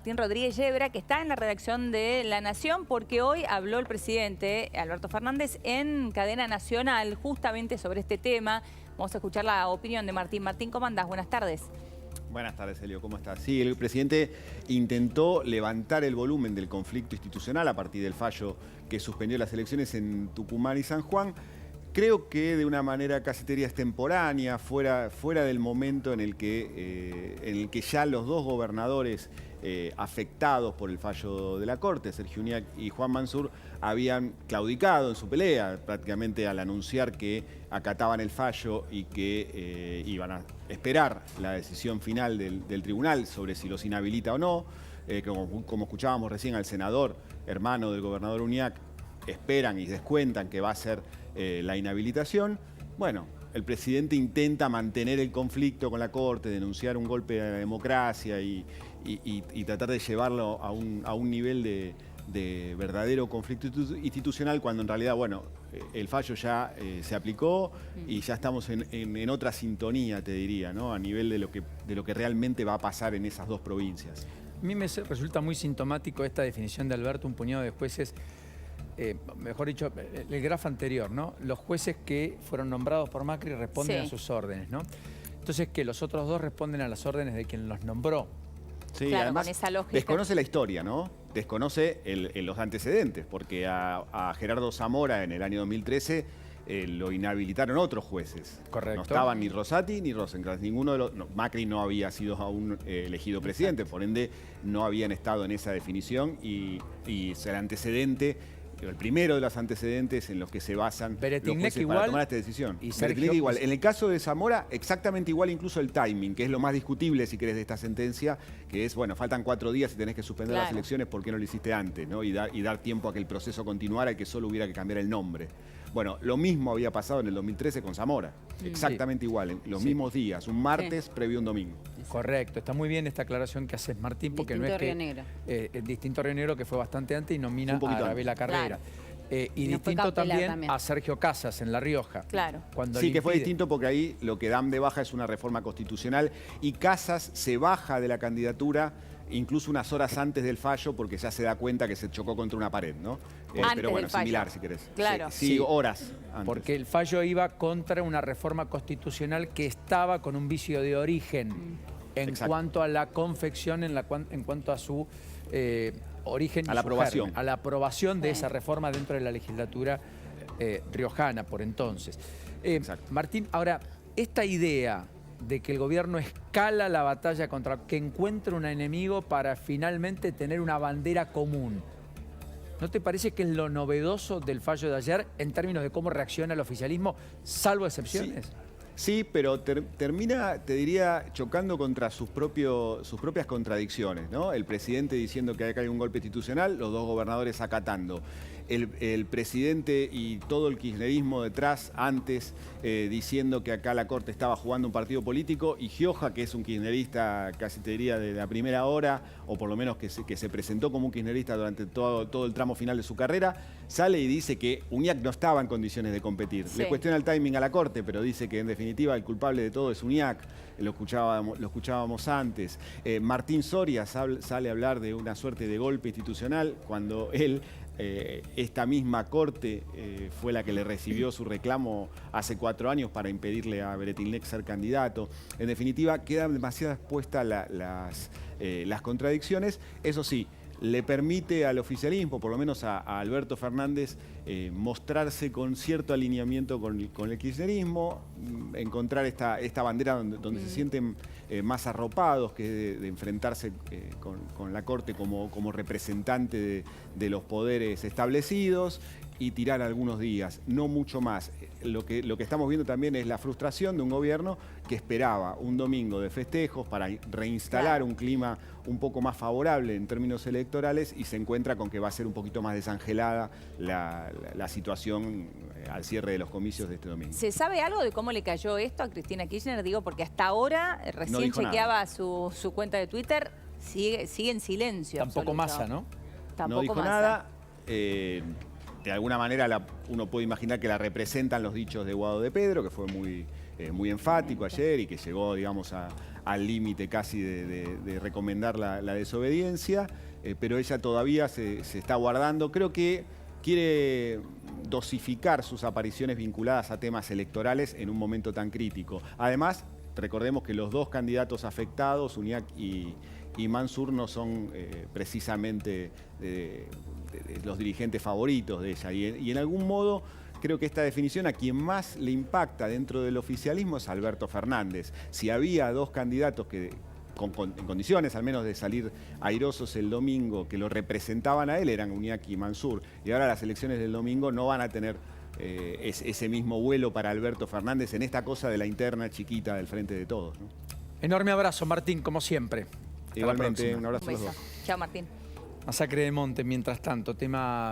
Martín Rodríguez Yebra, que está en la redacción de La Nación, porque hoy habló el presidente Alberto Fernández en cadena nacional justamente sobre este tema. Vamos a escuchar la opinión de Martín. Martín, ¿cómo andás? Buenas tardes. Buenas tardes, Elio. ¿Cómo estás? Sí, el presidente intentó levantar el volumen del conflicto institucional a partir del fallo que suspendió las elecciones en Tucumán y San Juan. Creo que de una manera casi te diría extemporánea, fuera del momento en el que ya los dos gobernadores afectados por el fallo de la Corte, Sergio Uñac y Juan Mansur, habían claudicado en su pelea, prácticamente al anunciar que acataban el fallo y que iban a esperar la decisión final del tribunal sobre si los inhabilita o no. Como escuchábamos recién al senador, hermano del gobernador Uñac, esperan y descuentan que va a ser la inhabilitación. Bueno, el presidente intenta mantener el conflicto con la Corte, denunciar un golpe a la democracia y tratar de llevarlo a un nivel de verdadero conflicto institucional, cuando en realidad, bueno, el fallo ya se aplicó y ya estamos en otra sintonía, te diría, ¿no? A nivel de lo que realmente va a pasar en esas dos provincias. A mí me resulta muy sintomático esta definición de Alberto, un puñado de jueces, mejor dicho, el grafo anterior, ¿no? Los jueces que fueron nombrados por Macri responden a sus órdenes, ¿no? Entonces, que los otros dos responden a las órdenes de quien los nombró. Sí, claro, además con esa lógica. desconoce la historia, ¿no? Desconoce los antecedentes, porque a Gerardo Zamora en el año 2013 lo inhabilitaron otros jueces. Correcto. No estaban ni Rosati ni Rosenkrantz. Ninguno de Macri no había sido aún elegido presidente, Exacto. por ende no habían estado en esa definición y el antecedente, el primero de los antecedentes en los que se basan los jueces para tomar esta decisión. Y Sergio igual. En el caso de Zamora, exactamente igual, incluso el timing, que es lo más discutible, si querés, de esta sentencia, que es, bueno, faltan 4 días y tenés que suspender las elecciones, ¿por qué no lo hiciste antes? ¿No? Y dar tiempo a que el proceso continuara y que solo hubiera que cambiar el nombre. Bueno, lo mismo había pasado en el 2013 con Zamora. Exactamente igual, en los mismos días, un martes previo a un domingo. Correcto, está muy bien esta aclaración que haces, Martín, porque Distinto no es que... Río Negro. Distinto Río Negro, que fue bastante antes y nomina a Arabella Carrera. Claro. Y no distinto también a Sergio Casas en La Rioja. Claro. Sí, que fue distinto porque ahí lo que dan de baja es una reforma constitucional y Casas se baja de la candidatura incluso unas horas antes del fallo porque ya se da cuenta que se chocó contra una pared, ¿no? Pero bueno, similar si querés. Claro. Sí, horas antes. Porque el fallo iba contra una reforma constitucional que estaba con un vicio de origen en cuanto a la confección, en cuanto a su origen. A la aprobación. A la aprobación de esa reforma dentro de la legislatura riojana por entonces. Martín, ahora, esta idea de que el gobierno escala la batalla contra, que encuentre un enemigo para finalmente tener una bandera común, ¿no te parece que es lo novedoso del fallo de ayer en términos de cómo reacciona el oficialismo, salvo excepciones? Sí, pero termina, te diría, chocando contra sus propias contradicciones, ¿no? El presidente diciendo que acá hay un golpe institucional, los dos gobernadores acatando. El presidente y todo el kirchnerismo detrás, antes, diciendo que acá la Corte estaba jugando un partido político, y Gioja, que es un kirchnerista, casi te diría, de la primera hora, o por lo menos que se presentó como un kirchnerista durante todo el tramo final de su carrera, sale y dice que Uñac no estaba en condiciones de competir. Le cuestiona el timing a la Corte, pero dice que en definitiva el culpable de todo es Uñac. Lo escuchábamos antes. Martín Soria sale a hablar de una suerte de golpe institucional cuando él... esta misma Corte fue la que le recibió su reclamo hace 4 años para impedirle a Beretilnec ser candidato. En definitiva, quedan demasiadas puestas las contradicciones. Eso sí, le permite al oficialismo, por lo menos a Alberto Fernández, mostrarse con cierto alineamiento con el kirchnerismo, encontrar esta bandera donde se sienten más arropados, que es de enfrentarse con la Corte como representante de los poderes establecidos, y tirar algunos días, no mucho más. Lo que estamos viendo también es la frustración de un gobierno que esperaba un domingo de festejos para reinstalar un clima un poco más favorable en términos electorales, y se encuentra con que va a ser un poquito más desangelada la situación al cierre de los comicios de este domingo. ¿Se sabe algo de cómo le cayó esto a Cristina Kirchner? Digo, porque hasta ahora, recién chequeaba su cuenta de Twitter, sigue en silencio. Tampoco Massa, ¿no? Tampoco no dijo Massa. nada. De alguna manera uno puede imaginar que la representan los dichos de Guado de Pedro, que fue muy enfático ayer y que llegó, digamos, a al límite casi de recomendar la desobediencia, pero ella todavía se está guardando. Creo que quiere dosificar sus apariciones vinculadas a temas electorales en un momento tan crítico. Además, recordemos que los dos candidatos afectados, Uñac y Mansur, no son precisamente los dirigentes favoritos de ella. Y en algún modo creo que esta definición a quien más le impacta dentro del oficialismo es Alberto Fernández. Si había dos candidatos que en condiciones al menos de salir airosos el domingo, que lo representaban a él, eran Uñac y Mansur. Y ahora las elecciones del domingo no van a tener ese mismo vuelo para Alberto Fernández en esta cosa de la interna chiquita del Frente de Todos, ¿no? Enorme abrazo, Martín, como siempre. Igualmente, un abrazo a los beso. dos. Chao, Martín. Masacre de Monte, mientras tanto, tema...